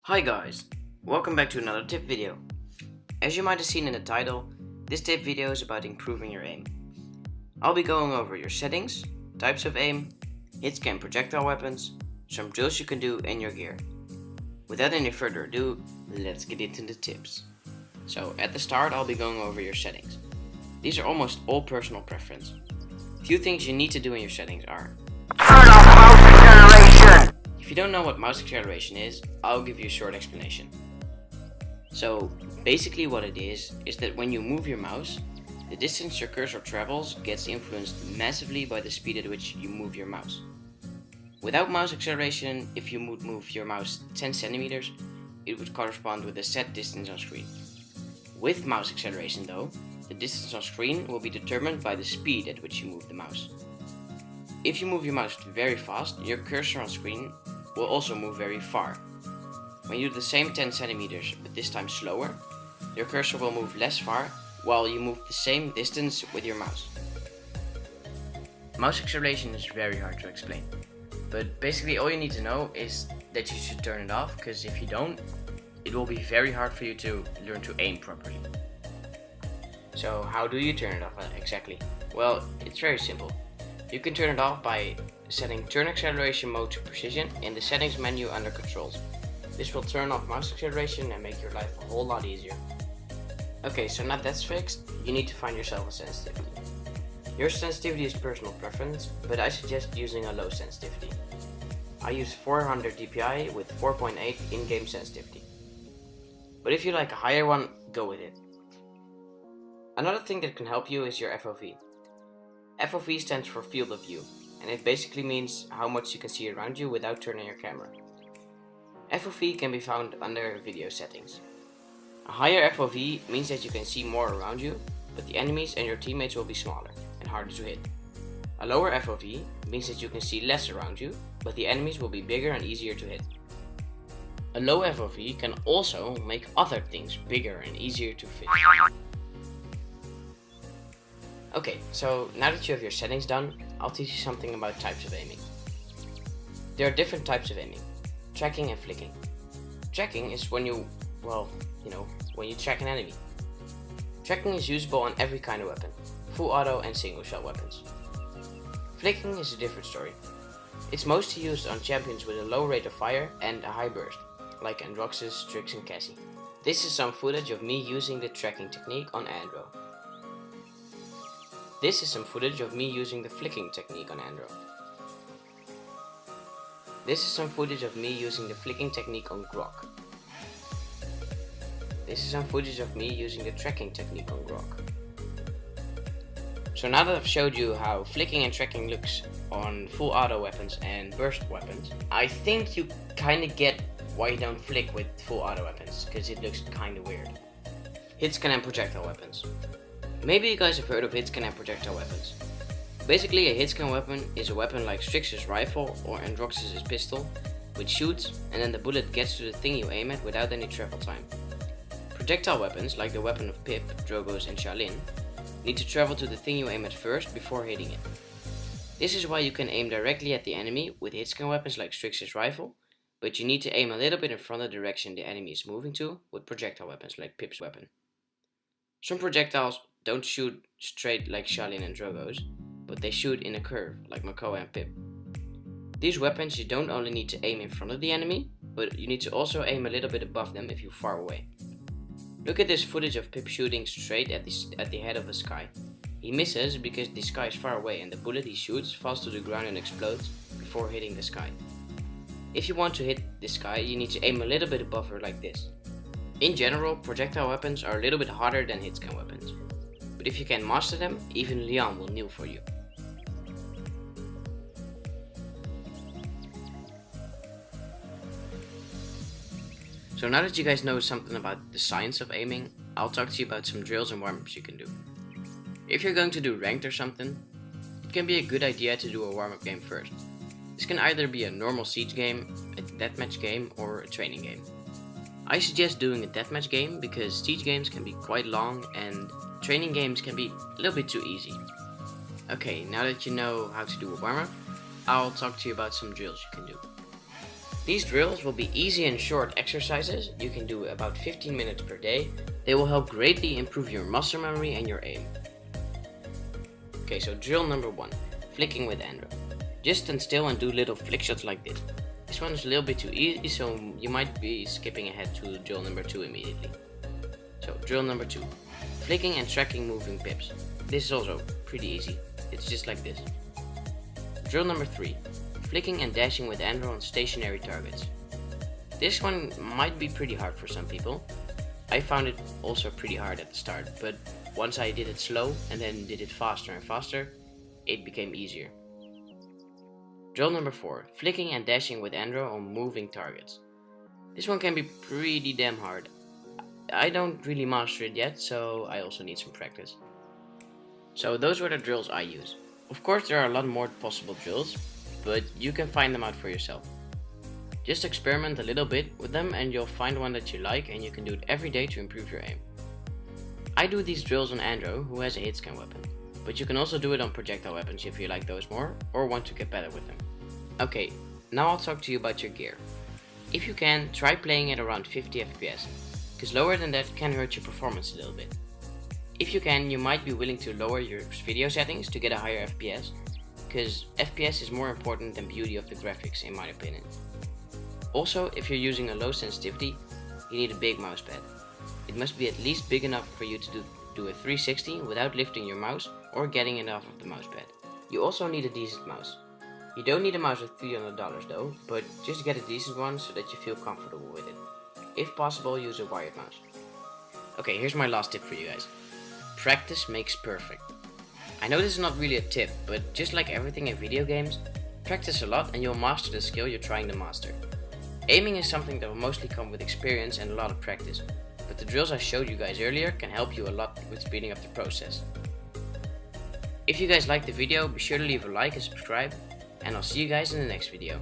Hi guys, welcome back to another tip video. As you might have seen in the title, this tip video is about improving your aim. I'll be going over your settings, types of aim, hit-scan projectile weapons, some drills you can do and your gear. Without any further ado, let's get into the tips. So at the start I'll be going over your settings. These are almost all personal preference. Few things you need to do in your settings are: turn off mouse acceleration! If you don't know what mouse acceleration is, I'll give you a short explanation. So basically what it is that when you move your mouse, the distance your cursor travels gets influenced massively by the speed at which you move your mouse. Without mouse acceleration, if you would move your mouse 10 centimeters, it would correspond with a set distance on screen. With mouse acceleration though, the distance on screen will be determined by the speed at which you move the mouse. If you move your mouse very fast, your cursor on screen will also move very far. When you do the same 10 centimeters but this time slower, your cursor will move less far while you move the same distance with your mouse. Mouse acceleration is very hard to explain, but basically all you need to know is that you should turn it off, because if you don't, it will be very hard for you to learn to aim properly. So how do you turn it off exactly? Well, it's very simple. You can turn it off by setting turn acceleration mode to precision in the settings menu under controls. This will turn off mouse acceleration and make your life a whole lot easier. Okay, so now that's fixed, you need to find yourself a sensitivity. Your sensitivity is personal preference, but I suggest using a low sensitivity. I use 400 dpi with 4.8 in-game sensitivity. But if you like a higher one, go with it. Another thing that can help you is your FOV. FOV stands for field of view, and it basically means how much you can see around you without turning your camera. FOV can be found under video settings. A higher FOV means that you can see more around you, but the enemies and your teammates will be smaller and harder to hit. A lower FOV means that you can see less around you, but the enemies will be bigger and easier to hit. A low FOV can also make other things bigger and easier to fit. Okay, so now that you have your settings done, I'll teach you something about types of aiming. There are different types of aiming: tracking and flicking. Tracking is when you track an enemy. Tracking is usable on every kind of weapon, full auto and single shot weapons. Flicking is a different story. It's mostly used on champions with a low rate of fire and a high burst, like Androxus, Strix and Cassie. This is some footage of me using the tracking technique on Andro. This is some footage of me using the flicking technique on Andro. This is some footage of me using the flicking technique on Grok. This is some footage of me using the tracking technique on Grok. So now that I've showed you how flicking and tracking looks on full auto weapons and burst weapons, I think you kinda get why you don't flick with full auto weapons, because it looks kinda weird. Hit-scan and projectile weapons. Maybe you guys have heard of hit-scan and projectile weapons. Basically, a hit-scan weapon is a weapon like Strix's rifle or Androxus' pistol, which shoots and then the bullet gets to the thing you aim at without any travel time. Projectile weapons, like the weapon of Pip, Drogos and Shaolin, need to travel to the thing you aim at first before hitting it. This is why you can aim directly at the enemy with hit-scan weapons like Strix's rifle, but you need to aim a little bit in front of the direction the enemy is moving to with projectile weapons like Pip's weapon. Some projectiles don't shoot straight like Shaolin and Drogos, but they shoot in a curve like Makoa and Pip. These weapons you don't only need to aim in front of the enemy, but you need to also aim a little bit above them if you're far away. Look at this footage of Pip shooting straight at the head of the sky. He misses because the sky is far away and the bullet he shoots falls to the ground and explodes before hitting the sky. If you want to hit the sky, you need to aim a little bit above her like this. In general, projectile weapons are a little bit harder than hit-scan weapons, but if you can master them, even Leon will kneel for you. So now that you guys know something about the science of aiming, I'll talk to you about some drills and warm-ups you can do. If you're going to do ranked or something, it can be a good idea to do a warm-up game first. This can either be a normal siege game, a deathmatch game, or a training game. I suggest doing a deathmatch game because siege games can be quite long and training games can be a little bit too easy. Okay, now that you know how to do a warm-up, I'll talk to you about some drills you can do. These drills will be easy and short exercises. You can do about 15 minutes per day. They will help greatly improve your muscle memory and your aim. Okay, so drill number 1, flicking with Andro. Just stand still and do little flick shots like this. This one is a little bit too easy, so you might be skipping ahead to drill number 2 immediately. So drill number 2, flicking and tracking moving pips. This is also pretty easy. It's just like this. Drill number 3, flicking and dashing with Andro on stationary targets. This one might be pretty hard for some people. I found it also pretty hard at the start, but once I did it slow and then did it faster and faster, it became easier. Drill number 4, flicking and dashing with Andro on moving targets. This one can be pretty damn hard. I don't really master it yet, so I also need some practice. So those were the drills I use. Of course there are a lot more possible drills, but you can find them out for yourself. Just experiment a little bit with them and you'll find one that you like, and you can do it every day to improve your aim. I do these drills on Andro, who has a hit scan weapon, but you can also do it on projectile weapons if you like those more or want to get better with them. Okay, now I'll talk to you about your gear. If you can, try playing at around 50 FPS, because lower than that can hurt your performance a little bit. If you can, you might be willing to lower your video settings to get a higher FPS, because FPS is more important than beauty of the graphics in my opinion. Also, if you're using a low sensitivity, you need a big mousepad. It must be at least big enough for you to do a 360 without lifting your mouse or getting it off of the mousepad. You also need a decent mouse. You don't need a mouse with $300 though, but just get a decent one so that you feel comfortable with it. If possible, use a wired mouse. Okay, here's my last tip for you guys. Practice makes perfect. I know this is not really a tip, but just like everything in video games, practice a lot and you'll master the skill you're trying to master. Aiming is something that will mostly come with experience and a lot of practice, but the drills I showed you guys earlier can help you a lot with speeding up the process. If you guys liked the video, be sure to leave a like and subscribe, and I'll see you guys in the next video.